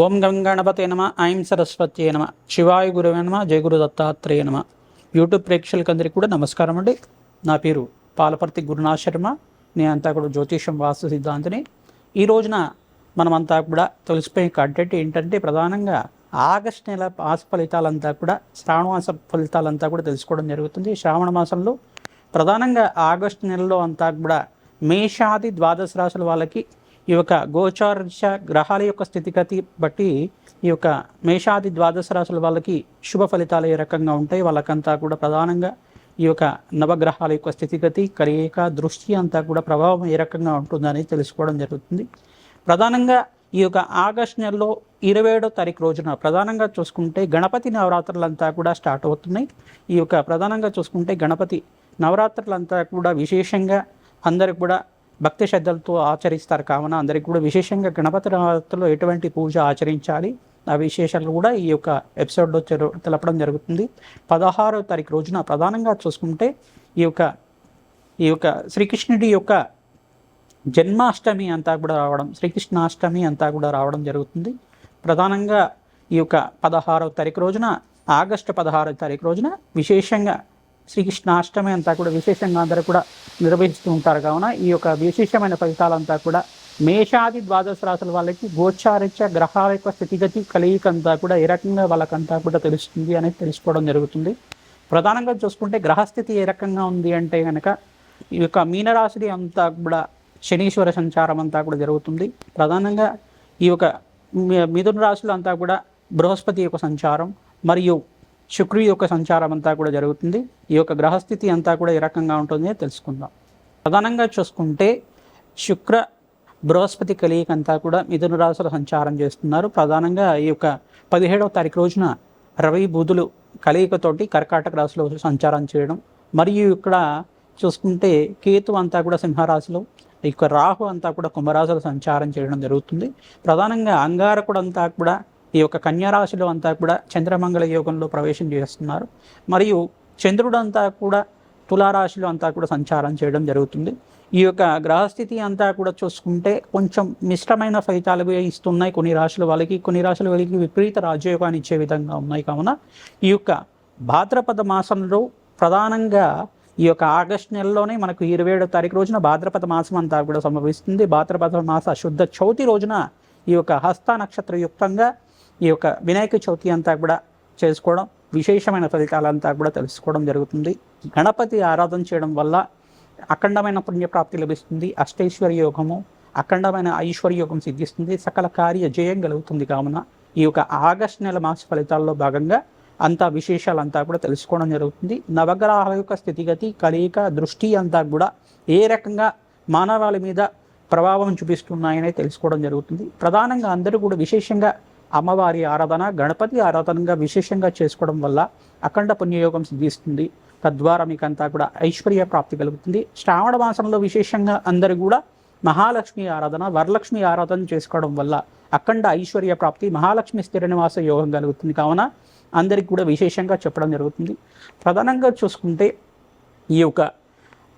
ఓం గం గణపతే నమ ఐం సరస్వత్యే నమ శివాయ గురువే నమ జయ గురు దత్తాత్రేయ నమ. యూట్యూబ్ ప్రేక్షకులందరికీ కూడా నమస్కారం అండి. నా పేరు పాలపర్తి గురునాథ్ శర్మ. నేనంతా కూడా జ్యోతిషం వాస్తు సిద్ధాంతిని. ఈ రోజున మనమంతా కూడా తెలిసిపోయే కంటెంట్ ఏంటంటే ప్రధానంగా ఆగస్టు నెల మాస ఫలితాలంతా కూడా శ్రావణ మాస ఫలితాలంతా కూడా తెలుసుకోవడం జరుగుతుంది. శ్రావణ మాసంలో ప్రధానంగా ఆగస్టు నెలలో అంతా కూడా మేషాది ద్వాదశ రాశుల వాళ్ళకి ఈ యొక్క గోచారశ గ్రహాల యొక్క స్థితిగతి బట్టి ఈ యొక్క మేషాది ద్వాదశ రాశుల వాళ్ళకి శుభ ఫలితాలు ఏ రకంగా ఉంటాయి, వాళ్ళకంతా కూడా ప్రధానంగా ఈ యొక్క నవగ్రహాల యొక్క స్థితిగతి కలయిక దృష్టి అంతా కూడా ప్రభావం ఏ రకంగా ఉంటుందని తెలుసుకోవడం జరుగుతుంది. ప్రధానంగా ఈ యొక్క ఆగస్టు నెలలో 27వ తారీఖు రోజున ప్రధానంగా చూసుకుంటే గణపతి నవరాత్రులంతా కూడా స్టార్ట్ అవుతున్నాయి. ఈ యొక్క ప్రధానంగా చూసుకుంటే గణపతి నవరాత్రులంతా కూడా విశేషంగా అందరికి కూడా భక్తి శ్రద్ధలతో ఆచరిస్తారు. కావున అందరికీ కూడా విశేషంగా గణపతి నవరాత్రుల్లో ఎటువంటి పూజ ఆచరించాలి ఆ విశేషాలు కూడా ఈ యొక్క ఎపిసోడ్లో తెలపడం జరుగుతుంది. 16వ తారీఖు రోజున ప్రధానంగా చూసుకుంటే ఈ యొక్క శ్రీకృష్ణుడి యొక్క జన్మాష్టమి అంతా కూడా రావడం, శ్రీకృష్ణాష్టమి అంతా కూడా రావడం జరుగుతుంది. ప్రధానంగా ఈ యొక్క 16వ తారీఖు రోజున ఆగస్టు 16వ తారీఖు రోజున విశేషంగా శ్రీకృష్ణాష్టమి అంతా కూడా విశేషంగా అందరూ కూడా నిర్వహిస్తూ ఉంటారు. కావున ఈ యొక్క విశేషమైన ఫలితాలంతా కూడా మేషాది ద్వాదశ రాశుల వాళ్ళకి గోచారిత్య గ్రహాల యొక్క స్థితిగతి కలయిక అంతా కూడా ఏ రకంగా వాళ్ళకంతా కూడా తెలుస్తుంది అనేది తెలుసుకోవడం జరుగుతుంది. ప్రధానంగా చూసుకుంటే గ్రహస్థితి ఏ రకంగా ఉంది అంటే కనుక ఈ యొక్క మీనరాశి అంతా కూడా శనీశ్వర సంచారం అంతా కూడా జరుగుతుంది. ప్రధానంగా ఈ యొక్క మిథున రాశులు అంతా కూడా బృహస్పతి యొక్క సంచారం మరియు శుక్రుడి యొక్క సంచారం అంతా కూడా జరుగుతుంది. ఈ యొక్క గ్రహస్థితి అంతా కూడా ఏ రకంగా ఉంటుందో తెలుసుకుందాం. ప్రధానంగా చూసుకుంటే శుక్ర బృహస్పతి కలయిక అంతా కూడా మిథున రాశుల సంచారం చేస్తున్నారు. ప్రధానంగా ఈ యొక్క 17వ తారీఖు రోజున రవి బుధులు కలయికతోటి కర్కాటక రాశిలో సంచారం చేయడం, మరియు ఇక్కడ చూసుకుంటే కేతు అంతా కూడా సింహరాశిలో, ఈ యొక్క రాహు అంతా కూడా కుంభరాశిలో సంచారం చేయడం జరుగుతుంది. ప్రధానంగా అంగారకుడు అంతా కూడా ఈ యొక్క కన్యారాశిలో అంతా కూడా చంద్రమంగళ యోగంలో ప్రవేశం చేస్తున్నారు, మరియు చంద్రుడు అంతా కూడా తులారాశిలో అంతా కూడా సంచారం చేయడం జరుగుతుంది. ఈ యొక్క గ్రహస్థితి అంతా కూడా చూసుకుంటే కొంచెం మిశ్రమైన ఫలితాలు ఇస్తున్నాయి కొన్ని రాశుల వాళ్ళకి, కొన్ని రాశుల వాళ్ళకి విపరీత రాజయోగాన్ని ఇచ్చే విధంగా ఉన్నాయి. కావున ఈ యొక్క భాద్రపద మాసంలో ప్రధానంగా ఈ యొక్క ఆగస్టు నెలలోనే మనకు 27వ తారీఖు రోజున భాద్రపద మాసం అంతా కూడా సంభవిస్తుంది. భాద్రపద మాస శుద్ధ చవితి రోజున ఈ యొక్క హస్త నక్షత్ర యుక్తంగా ఈ యొక్క వినాయక చవితి అంతా కూడా చేసుకోవడం, విశేషమైన ఫలితాలంతా కూడా తెలుసుకోవడం జరుగుతుంది. గణపతి ఆరాధన చేయడం వల్ల అఖండమైన పుణ్యప్రాప్తి లభిస్తుంది, అష్టైశ్వర్య యోగము, అఖండమైన ఐశ్వర్య యోగం సిద్ధిస్తుంది, సకల కార్య జయం కలుగుతుంది. కావున ఈ యొక్క ఆగస్టు నెల మాస ఫలితాల్లో భాగంగా అంతా విశేషాలంతా కూడా తెలుసుకోవడం జరుగుతుంది. నవగ్రహాల యొక్క స్థితిగతి కలయిక దృష్టి అంతా కూడా ఏ రకంగా మానవాళి మీద ప్రభావం చూపిస్తున్నాయనే తెలుసుకోవడం జరుగుతుంది. ప్రధానంగా అందరూ కూడా విశేషంగా అమ్మవారి ఆరాధన, గణపతి ఆరాధనగా విశేషంగా చేసుకోవడం వల్ల అఖండ పుణ్యయోగం సిద్ధిస్తుంది. తద్వారా మీకంతా కూడా ఐశ్వర్య ప్రాప్తి కలుగుతుంది. శ్రావణ మాసంలో విశేషంగా అందరూ కూడా మహాలక్ష్మి ఆరాధన, వరలక్ష్మి ఆరాధన చేసుకోవడం వల్ల అఖండ ఐశ్వర్య ప్రాప్తి, మహాలక్ష్మి స్థిర నివాస యోగం కలుగుతుంది. కావున అందరికి కూడా విశేషంగా చెప్పడం జరుగుతుంది. ప్రధానంగా చూసుకుంటే ఈ యొక్క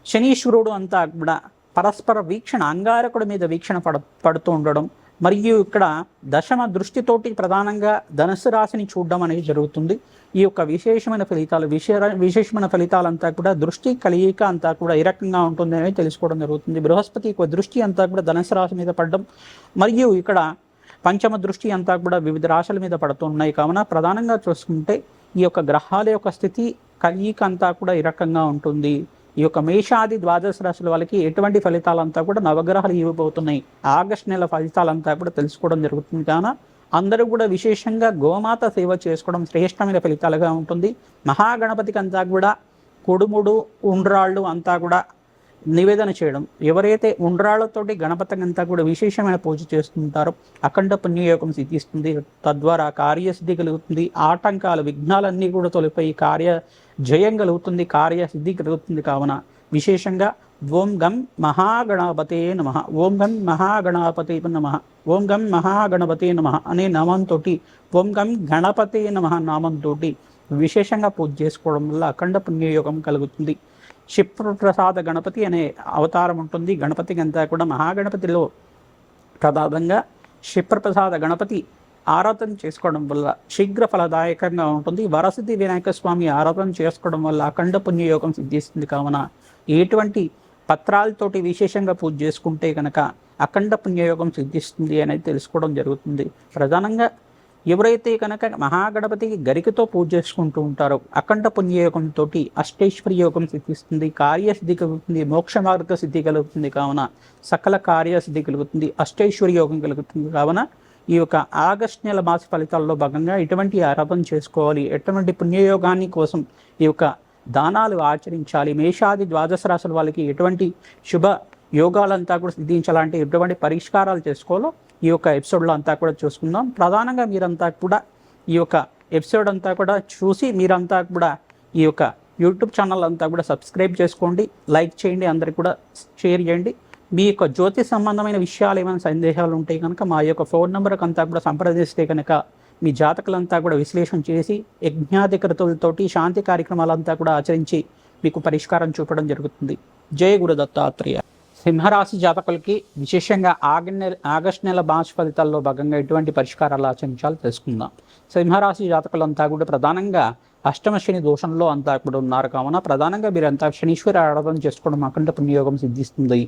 శనీశ్వరుడు అంతా కూడా పరస్పర వీక్షణ, అంగారకుడి మీద వీక్షణ పడుతూ ఉండడం, మరియు ఇక్కడ దశమ దృష్టితోటి ప్రధానంగా ధనుసు రాశిని చూడడం అనేది జరుగుతుంది. ఈ యొక్క విశేషమైన ఫలితాలంతా కూడా దృష్టి కలయిక అంతా కూడా ఏ రకంగా ఉంటుంది అనేది తెలుసుకోవడం జరుగుతుంది. బృహస్పతి యొక్క దృష్టి అంతా కూడా ధనుసు రాశి మీద పడడం, మరియు ఇక్కడ పంచమ దృష్టి అంతా కూడా వివిధ రాశుల మీద పడుతున్నాయి. కావున ప్రధానంగా చూసుకుంటే ఈ యొక్క గ్రహాల యొక్క స్థితి కలయిక అంతా కూడా ఈ రకంగా ఉంటుంది. ఈ యొక్క మేషాది ద్వాదశ రాశుల వాళ్ళకి ఎటువంటి ఫలితాలంతా కూడా నవగ్రహాలు ఇవ్వబోతున్నాయి, ఆగస్టు నెల ఫలితాలంతా కూడా తెలుసుకోవడం జరుగుతుంది. కావున అందరూ కూడా విశేషంగా గోమాత సేవ చేసుకోవడం శ్రేష్టమైన ఫలితాలుగా ఉంటుంది. మహాగణపతికి అంతా కూడా కుడుముడు ఉండ్రాళ్ళు అంతా కూడా నివేదన చేయడం, ఎవరైతే ఉండ్రాళ్లతోటి గణపతికి అంతా కూడా విశేషమైన పూజ చేస్తుంటారో అఖండ పుణ్యయోగం సిద్ధిస్తుంది. తద్వారా కార్యసిద్ధి కలుగుతుంది, ఆటంకాలు విఘ్నాలన్నీ కూడా తొలిపోయి కార్య జయం కలుగుతుంది, కార్యసిద్ధి కలుగుతుంది. కావున విశేషంగా ఓం గం మహాగణపతే నమః, ఓం గం మహాగణపతే నమః, ఓం గం మహాగణపతే నమః అనే నామంతో, ఓం గం గణపతే నమః నామంతో విశేషంగా పూజ చేసుకోవడం వల్ల అఖండ పుణ్యయోగం కలుగుతుంది. క్షిప్రప్రసాద గణపతి అనే అవతారం ఉంటుంది. గణపతికి అంతా కూడా మహాగణపతిలో ప్రధానంగా క్షిప్రప్రసాద గణపతి ఆరాధన చేసుకోవడం వల్ల శీఘ్ర ఫలదాయకంగా ఉంటుంది. వరసిద్ధి వినాయక స్వామి ఆరాధన చేసుకోవడం వల్ల అఖండ పుణ్యయోగం సిద్ధిస్తుంది. కావున ఎటువంటి పత్రాలతోటి విశేషంగా పూజ చేసుకుంటే కనుక అఖండ పుణ్యయోగం సిద్ధిస్తుంది అనేది తెలుసుకోవడం జరుగుతుంది. ప్రధానంగా ఎవరైతే కనుక మహాగణపతికి గరికతో పూజ చేసుకుంటూ ఉంటారో అఖండ పుణ్యయోగంతో అష్టైశ్వర్య యోగం సిద్ధిస్తుంది, కార్యసిద్ధి కలుగుతుంది, మోక్ష మార్గ సిద్ధి కలుగుతుంది. కావున సకల కార్యసిద్ధి కలుగుతుంది, అష్టైశ్వర్య యోగం కలుగుతుంది. కావున ఈ యొక్క ఆగస్టు నెల మాస ఫలితాల్లో భాగంగా ఎటువంటి ఆరాధన చేసుకోవాలి, ఎటువంటి పుణ్యయోగాన్ని కోసం ఈ యొక్క దానాలు ఆచరించాలి, మేషాది ద్వాదశ రాశుల వాళ్ళకి ఎటువంటి శుభ యోగాలంతా కూడా సిద్ధించాలంటే ఎటువంటి పరిష్కారాలు చేసుకోవాలో ఈ యొక్క ఎపిసోడ్లో అంతా కూడా చూసుకుందాం. ప్రధానంగా మీరంతా కూడా ఈ యొక్క ఎపిసోడ్ అంతా కూడా చూసి మీరంతా కూడా ఈ యొక్క యూట్యూబ్ ఛానల్ అంతా కూడా సబ్స్క్రైబ్ చేసుకోండి, లైక్ చేయండి, అందరికి కూడా షేర్ చేయండి. మీ యొక్క జ్యోతి సంబంధమైన విషయాలు ఏమైనా సందేహాలు ఉంటే కనుక మా యొక్క ఫోన్ నెంబర్కి అంతా కూడా సంప్రదిస్తే కనుక మీ జాతకులంతా కూడా విశ్లేషణ చేసి యజ్ఞాధికృతులతోటి శాంతి కార్యక్రమాలంతా కూడా ఆచరించి మీకు పరిష్కారం చూపడం జరుగుతుంది. జయ గురు దత్తాత్రేయ. సింహరాశి జాతకులకి విశేషంగా ఆగస్టు నెల మాస ఫలితాల్లో భాగంగా ఎటువంటి పరిష్కారాలు ఆచరించాలో తెలుసుకుందాం. సింహరాశి జాతకులంతా కూడా ప్రధానంగా అష్టమ శని దోషంలో అంతా కూడా ఉన్నారు. కావున ప్రధానంగా మీరంతా శనీశ్వర ఆరాధన చేసుకోవడం అఖండ పుణ్యయోగం సిద్ధిస్తుంది.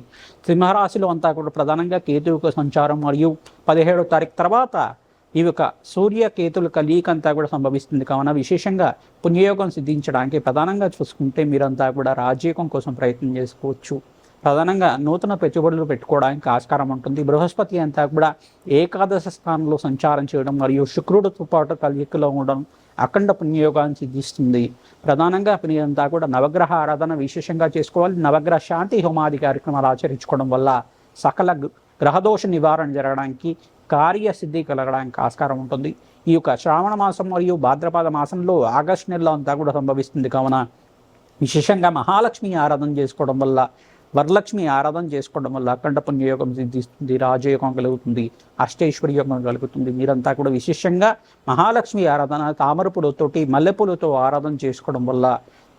సింహరాశిలో అంతా కూడా ప్రధానంగా కేతువుకు సంచారం మరియు 17వ తారీఖు తర్వాత ఈ యొక్క సూర్య కేతుల కలయిక అంతా కూడా సంభవిస్తుంది. కావున విశేషంగా పుణ్యయోగం సిద్ధించడానికి ప్రధానంగా చూసుకుంటే మీరంతా కూడా రాజయోగం కోసం ప్రయత్నం చేసుకోవచ్చు. ప్రధానంగా నూతన పెట్టుబడులు పెట్టుకోవడానికి ఆస్కారం ఉంటుంది. బృహస్పతి అంతా కూడా ఏకాదశ స్థానంలో సంచారం చేయడం మరియు శుక్రుడితో పాటు కలయికలో ఉండడం అఖండ పుణ్యయోగాన్ని సిద్ధిస్తుంది. ప్రధానంగా మీరంతా కూడా నవగ్రహ ఆరాధన విశేషంగా చేసుకోవాలి. నవగ్రహ శాంతి హోమాది కార్యక్రమాలు ఆచరించుకోవడం వల్ల సకల గ్రహదోష నివారణ జరగడానికి కార్యసిద్ధి కలగడానికి ఆస్కారం ఉంటుంది. ఈ యొక్క శ్రావణ మాసం మరియు భాద్రపద మాసంలో ఆగస్టు నెలలో అంతా కూడా సంభవిస్తుంది. కావున విశేషంగా మహాలక్ష్మి ఆరాధన చేసుకోవడం వల్ల, వరలక్ష్మి ఆరాధన చేసుకోవడం వల్ల అఖండ పుణ్యయోగం సిద్ధిస్తుంది, రాజయోగం కలుగుతుంది, అష్టైశ్వర్యోగం కలుగుతుంది. మీరంతా కూడా విశేషంగా మహాలక్ష్మి ఆరాధన తామరపూలతోటి మల్లెపూలతో ఆరాధన చేసుకోవడం వల్ల,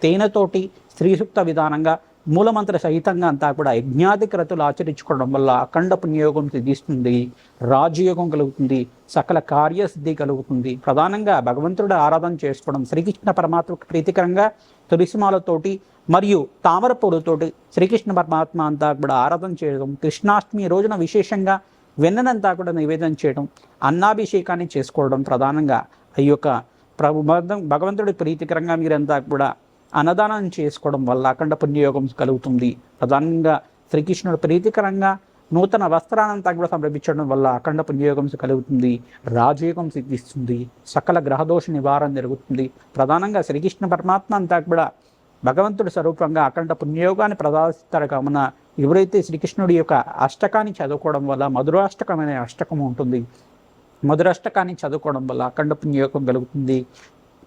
తేనెతోటి స్త్రీ సూక్త విధానంగా మూలమంత్ర సహితంగా అంతా కూడా యజ్ఞాధికృతులు ఆచరించుకోవడం వల్ల అఖండ పుణ్యయోగం సిద్ధిస్తుంది, రాజయోగం కలుగుతుంది, సకల కార్యసిద్ధి కలుగుతుంది. ప్రధానంగా భగవంతుడు ఆరాధన చేసుకోవడం, శ్రీకృష్ణ పరమాత్మకు ప్రీతికరంగా తులసిమాలతోటి మరియు తామర పూలతోటి శ్రీకృష్ణ పరమాత్మ అంతా కూడా ఆరాధన చేయడం, కృష్ణాష్టమి రోజున విశేషంగా వెన్ననంతా కూడా నివేదన చేయడం, అన్నాభిషేకాన్ని చేసుకోవడం, ప్రధానంగా ఈ యొక్క భగవంతుడి ప్రీతికరంగా మీరంతా కూడా అన్నదానం చేసుకోవడం వల్ల అఖండ పుణ్యయోగం కలుగుతుంది. ప్రధానంగా శ్రీకృష్ణుడు ప్రీతికరంగా నూతన వస్త్రానంతా కూడా సమర్పించడం వల్ల అఖండ పుణ్యయోగం కలుగుతుంది, రాజయోగం సిద్ధిస్తుంది, సకల గ్రహదోష నివారణ జరుగుతుంది. ప్రధానంగా శ్రీకృష్ణ పరమాత్మ అంతా కూడా భగవంతుడి స్వరూపంగా అఖండ పుణ్యయోగాన్ని ప్రదర్శిస్తారు. కావున ఎవరైతే శ్రీకృష్ణుడి యొక్క అష్టకాన్ని చదువుకోవడం వల్ల, మధురాష్టకం అనే అష్టకం ఉంటుంది, మధురాష్టకాన్ని చదువుకోవడం వల్ల అఖండ పుణ్యయోగం కలుగుతుంది.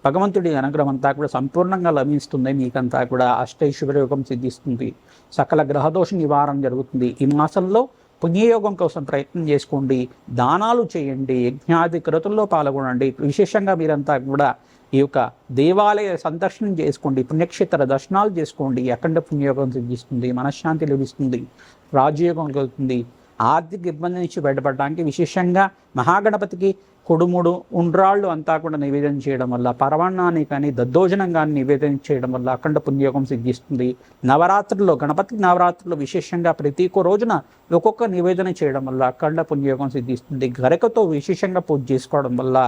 భగవంతుడి అనుగ్రహం అంతా కూడా సంపూర్ణంగా లభిస్తుంది. మీకంతా కూడా అష్టైశ్వర్యోగం సిద్ధిస్తుంది, సకల గ్రహదోష నివారణ జరుగుతుంది. ఈ మాసంలో పుణ్యయోగం కోసం ప్రయత్నం చేసుకోండి, దానాలు చేయండి, యజ్ఞాది కృతుల్లో పాల్గొనండి. విశేషంగా మీరంతా కూడా ఈ యొక్క దేవాలయ సందర్శనం చేసుకోండి, పుణ్యక్షేత్ర దర్శనాలు చేసుకోండి. అఖండ పుణ్యయోగం సిద్ధిస్తుంది, మనశ్శాంతి లభిస్తుంది, రాజయోగం కలుగుతుంది. ఆర్థిక ఇబ్బంది నుంచి బయటపడడానికి విశేషంగా మహాగణపతికి కొడుముడు ఉండ్రాళ్ళు అంతా కూడా నివేదన చేయడం వల్ల, పరమాన్నాన్ని కానీ దద్దోజనం కానీ నివేదన చేయడం వల్ల అఖండ పుణ్యయోగం సిద్ధిస్తుంది. నవరాత్రుల్లో, గణపతి నవరాత్రుల్లో విశేషంగా ప్రతి ఒక్క రోజున ఒక్కొక్క నివేదన చేయడం వల్ల అఖండ పుణ్యయోగం సిద్ధిస్తుంది. గరికతో విశేషంగా పూజ చేసుకోవడం వల్ల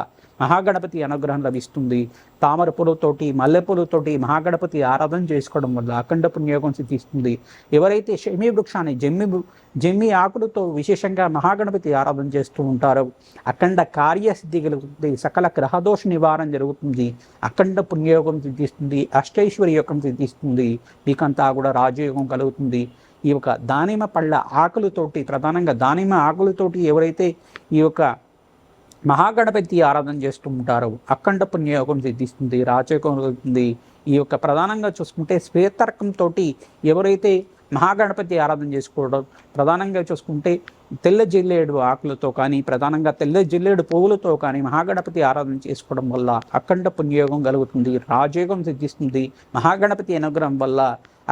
మహాగణపతి అనుగ్రహం లభిస్తుంది. తామర పూలతోటి మల్లెపూలతోటి మహాగణపతి ఆరాధన చేసుకోవడం వల్ల అఖండ పుణ్యయోగం సిద్ధిస్తుంది. ఎవరైతే శమీ వృక్షాన్ని జమ్మి ఆకులతో విశేషంగా మహాగణపతి ఆరాధన చేస్తూ ఉంటారో అఖండ కార్యసిద్ధి కలుగుతుంది, సకల గ్రహదోష నివారణ జరుగుతుంది, అఖండ పుణ్యయోగం సిద్ధిస్తుంది, అష్టైశ్వర్యోగం సిద్ధిస్తుంది. మీకంతా కూడా రాజయోగం కలుగుతుంది. ఈ యొక్క దానిమ్మ పళ్ళ ఆకులతోటి, ప్రధానంగా దానిమ్మ ఆకులతోటి ఎవరైతే ఈ యొక్క మహాగణపతి ఆరాధన చేస్తూ ఉంటారో అఖండ పుణ్యయోగం సిద్ధిస్తుంది, రాజయోగం కలుగుతుంది. ఈ యొక్క ప్రధానంగా చూసుకుంటే శ్వేతర్కంతో ఎవరైతే మహాగణపతి ఆరాధన చేసుకోవడం, ప్రధానంగా చూసుకుంటే తెల్ల జిల్లేడు ఆకులతో కానీ, ప్రధానంగా తెల్ల జిల్లేడు పువ్వులతో కానీ మహాగణపతి ఆరాధన చేసుకోవడం వల్ల అఖండ పుణ్యయోగం కలుగుతుంది, రాజయోగం సిద్ధిస్తుంది. మహాగణపతి అనుగ్రహం వల్ల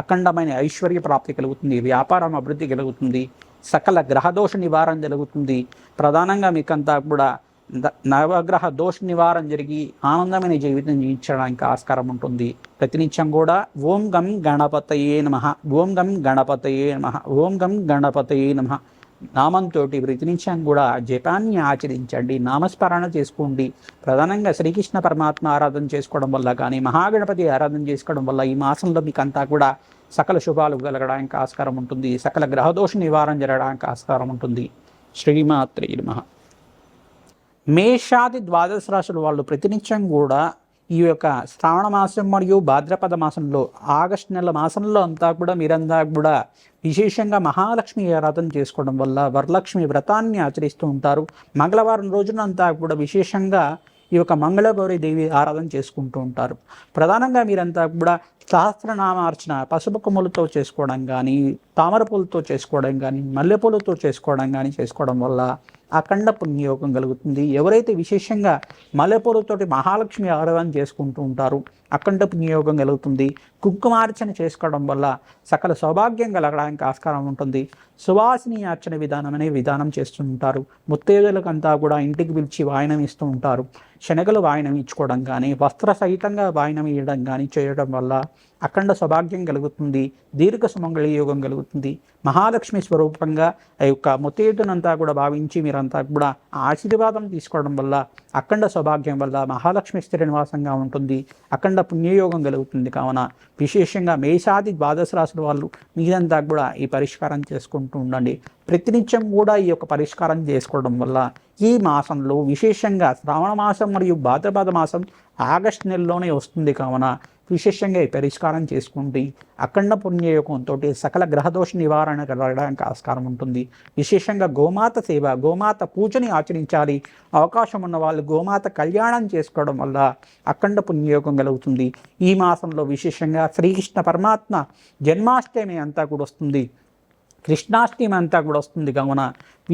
అఖండమైన ఐశ్వర్య ప్రాప్తి కలుగుతుంది, వ్యాపారం అభివృద్ధి కలుగుతుంది, సకల గ్రహదోష నివారణ జరుగుతుంది. ప్రధానంగా మీకంతా కూడా నవగ్రహ దోష నివారణ జరిగి ఆనందమైన జీవితం జీవించడానికి ఆస్కారం ఉంటుంది. ప్రతినిత్యం కూడా ఓం గం గణపతయే నమః, ఓం గం గణపతయే నమః, ఓం గం గణపతయే నమః నామంతో ప్రతినిత్యం కూడా జపాన్ని ఆచరించండి, నామస్మరణ చేసుకోండి. ప్రధానంగా శ్రీకృష్ణ పరమాత్మ ఆరాధన చేసుకోవడం వల్ల కానీ, మహాగణపతి ఆరాధన చేసుకోవడం వల్ల ఈ మాసంలో మీకు అంతా కూడా సకల శుభాలు కలగడానికి ఆస్కారం ఉంటుంది. సకల గ్రహదోష నివారణ జరగడానికి ఆస్కారం ఉంటుంది. శ్రీమాత్రే నమః. మేషాది ద్వాదశ రాశుల వాళ్ళు ప్రతినిత్యం కూడా ఈ యొక్క శ్రావణ మాసం మరియు భాద్రపద మాసంలో ఆగస్టు నెల మాసంలో అంతా కూడా మీరంతా కూడా విశేషంగా మహాలక్ష్మి ఆరాధన చేసుకోవడం వల్ల వరలక్ష్మి వ్రతాన్ని ఆచరిస్తూ ఉంటారు. మంగళవారం రోజున అంతా కూడా విశేషంగా ఈ యొక్క మంగళగౌరి దేవి ఆరాధన చేసుకుంటూ ఉంటారు. ప్రధానంగా మీరంతా కూడా సహస్రనామార్చన పసుపు కొమ్ములతో చేసుకోవడం కానీ, తామర పూలతో చేసుకోవడం కానీ, మల్లెపూలతో చేసుకోవడం కానీ చేసుకోవడం వల్ల అఖండ పుణ్యయోగం కలుగుతుంది. ఎవరైతే విశేషంగా మల్లెపూలతోటి మహాలక్ష్మి ఆరాధన చేసుకుంటూ ఉంటారో అఖండ పుణ్యయోగం కలుగుతుంది. కుంకుమార్చన చేసుకోవడం వల్ల సకల సౌభాగ్యం కలగడానికి ఆస్కారం ఉంటుంది. సువాసిని అర్చన విధానం అనే విధానం చేస్తుంటారు. ముత్తైదులకంతా కూడా ఇంటికి పిలిచి వాయనం ఇస్తూ ఉంటారు. శనగలు వాయనం ఇచ్చుకోవడం కానీ, వస్త్ర సహితంగా వాయనం ఇవ్వడం కానీ చేయడం వల్ల అఖండ సౌభాగ్యం కలుగుతుంది. దీర్ఘ సుమంగళ యోగం కలుగుతుంది. మహాలక్ష్మి స్వరూపంగా ఆ యొక్క ముత్తైదునంతా కూడా భావించి మీరంతా కూడా ఆశీర్వాదం తీసుకోవడం వల్ల అఖండ సౌభాగ్యం వల్ల మహాలక్ష్మి స్థిర నివాసంగా ఉంటుంది. అఖండ పుణ్యయోగం కలుగుతుంది. కావున విశేషంగా మేషాది ద్వాదశ రాశుల వాళ్ళు మీరంతా కూడా ఈ పరిష్కారం చేసుకుంటూ ఉండండి. ప్రతినిత్యం కూడా ఈ యొక్క పరిష్కారం చేసుకోవడం వల్ల ఈ మాసంలో విశేషంగా శ్రావణ మాసం మరియు భాద్రపద మాసం ఆగస్టు నెలలోనే వస్తుంది. కావున విశేషంగా ఈ పరిష్కారం చేసుకుంటే అఖండ పుణ్యయోగంతో సకల గ్రహదోష నివారణ కలగడానికి ఆస్కారం ఉంటుంది. విశేషంగా గోమాత సేవ, గోమాత పూజని ఆచరించాలి. అవకాశం ఉన్న వాళ్ళు గోమాత కళ్యాణం చేసుకోవడం వల్ల అఖండ పుణ్యయోగం కలుగుతుంది. ఈ మాసంలో విశేషంగా శ్రీకృష్ణ పరమాత్మ జన్మాష్టమి అంతా కూడా వస్తుంది. కృష్ణాష్టమి అంతా కూడా వస్తుంది. కావున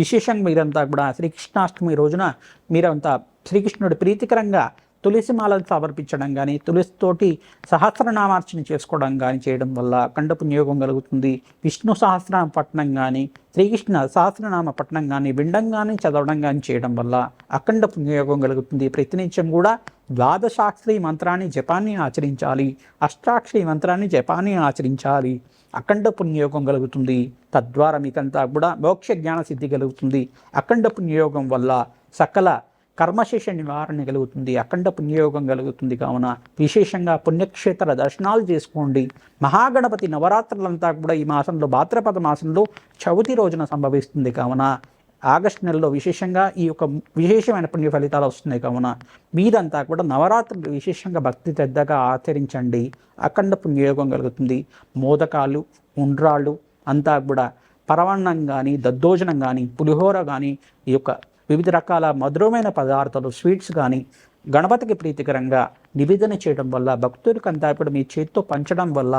విశేషంగా మీరంతా కూడా శ్రీకృష్ణాష్టమి రోజున మీరంతా శ్రీకృష్ణుడి ప్రీతికరంగా తులసి మాలను సమర్పించడం కానీ, తులసితోటి సహస్రనామార్చన చేసుకోవడం కానీ చేయడం వల్ల అఖండ పుణ్యయోగం కలుగుతుంది. విష్ణు సహస్రనామ పఠనం కానీ, శ్రీకృష్ణ సహస్రనామ పఠనం కానీ, వినడం కానీ చదవడం కానీ చేయడం వల్ల అఖండ పుణ్యయోగం కలుగుతుంది. ప్రతినిత్యం కూడా ద్వాదశాక్షరి మంత్రాన్ని జపాన్ని ఆచరించాలి. అష్టాక్షరి మంత్రాన్ని జపాన్ని ఆచరించాలి. అఖండ పుణ్యయోగం కలుగుతుంది. తద్వారా మీకంతా కూడా మోక్ష జ్ఞాన సిద్ధి కలుగుతుంది. అఖండ పుణ్యయోగం వల్ల సకల కర్మశేష నివారణ కలుగుతుంది. అఖండ పుణ్యయోగం కలుగుతుంది. కావున విశేషంగా పుణ్యక్షేత్ర దర్శనాలు చేసుకోండి. మహాగణపతి నవరాత్రులంతా కూడా ఈ మాసంలో భాద్రపద మాసంలో చవితి రోజున సంభవిస్తుంది. కావున ఆగస్టు నెలలో విశేషంగా ఈ యొక్క విశేషమైన పుణ్య ఫలితాలు వస్తున్నాయి. కావున మీరంతా కూడా నవరాత్రులు విశేషంగా భక్తి శ్రద్ధగా ఆచరించండి. అఖండ పుణ్యయోగం కలుగుతుంది. మోదకాలు, ఉండ్రాళ్ళు అంతా కూడా పరమాన్నం కానీ, దద్దోజనం కానీ, పులిహోర కానీ, ఈ యొక్క వివిధ రకాల మధురమైన పదార్థాలు, స్వీట్స్ కానీ గణపతికి ప్రీతికరంగా నివేదన చేయడం వల్ల, భక్తుడికి అంతా కూడా మీ చేతితో పంచడం వల్ల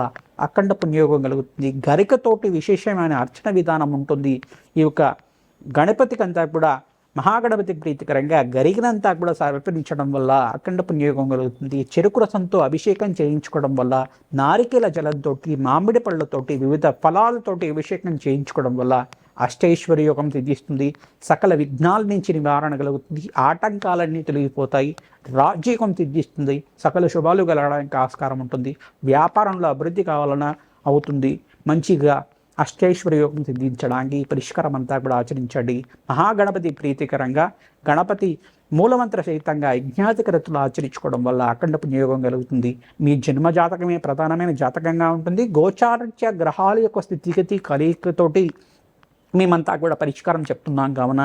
అఖండ పుణ్యయోగం కలుగుతుంది. గరికతోటి విశేషమైన అర్చన విధానం ఉంటుంది. ఈ యొక్క గణపతికి అంతా కూడా మహాగణపతికి ప్రీతికరంగా గరికనంతా కూడా సమర్పించడం వల్ల అఖండ పుణ్యయోగం కలుగుతుంది. చెరుకు రసంతో అభిషేకం చేయించుకోవడం వల్ల, నారికేల జలంతో, మామిడి పళ్ళతోటి, వివిధ ఫలాలతోటి అభిషేకం చేయించుకోవడం వల్ల అష్టైశ్వర్య యోగం సిద్ధిస్తుంది. సకల విఘ్నాల నుంచి నివారణ కలుగుతుంది. ఆటంకాలన్నీ తొలగిపోతాయి. రాజ్యయోగం సిద్ధిస్తుంది. సకల శుభాలు కలగడానికి ఆస్కారం ఉంటుంది. వ్యాపారంలో అభివృద్ధి కావాలన్నా అవుతుంది. మంచిగా అష్టైశ్వర్య యోగం సిద్ధించడానికి పరిష్కారం అంతా కూడా ఆచరించండి. మహాగణపతి ప్రీతికరంగా గణపతి మూలమంత్ర సహితంగా యజ్ఞాధికరతులు ఆచరించుకోవడం వల్ల అఖండ పుణ్యయోగం కలుగుతుంది. మీ జన్మ జాతకమే ప్రధానమైన జాతకంగా ఉంటుంది. గోచారత్య గ్రహాల యొక్క స్థితిగతి కలయికతోటి మేమంతా కూడా పరిష్కారం చెప్తున్నాం. కావున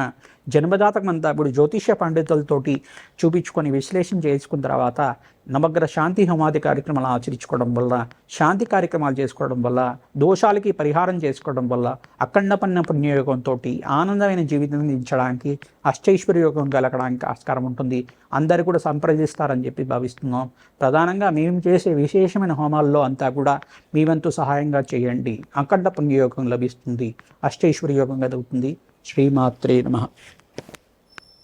జన్మజాతకం అంతా కూడా జ్యోతిష్య పండితులతోటి చూపించుకొని విశ్లేషణ చేసుకున్న తర్వాత నవగ్రహ శాంతి హోమాది కార్యక్రమాలు ఆచరించుకోవడం వల్ల, శాంతి కార్యక్రమాలు చేసుకోవడం వల్ల, దోషాలకి పరిహారం చేసుకోవడం వల్ల అఖండ పుణ్యయోగంతో ఆనందమైన జీవితం అందించడానికి, అష్టైశ్వర్య యోగం కలగడానికి ఆస్కారం ఉంటుంది. అందరూ కూడా సంప్రదిస్తారని చెప్పి భావిస్తున్నాం. ప్రధానంగా మేము చేసే విశేషమైన హోమాల్లో అంతా కూడా మీ వంతు సహాయంగా చేయండి. అఖండ పుణ్యయోగం లభిస్తుంది. అష్టైశ్వర్య యోగం కలుగుతుంది. శ్రీమాత్రే నమః.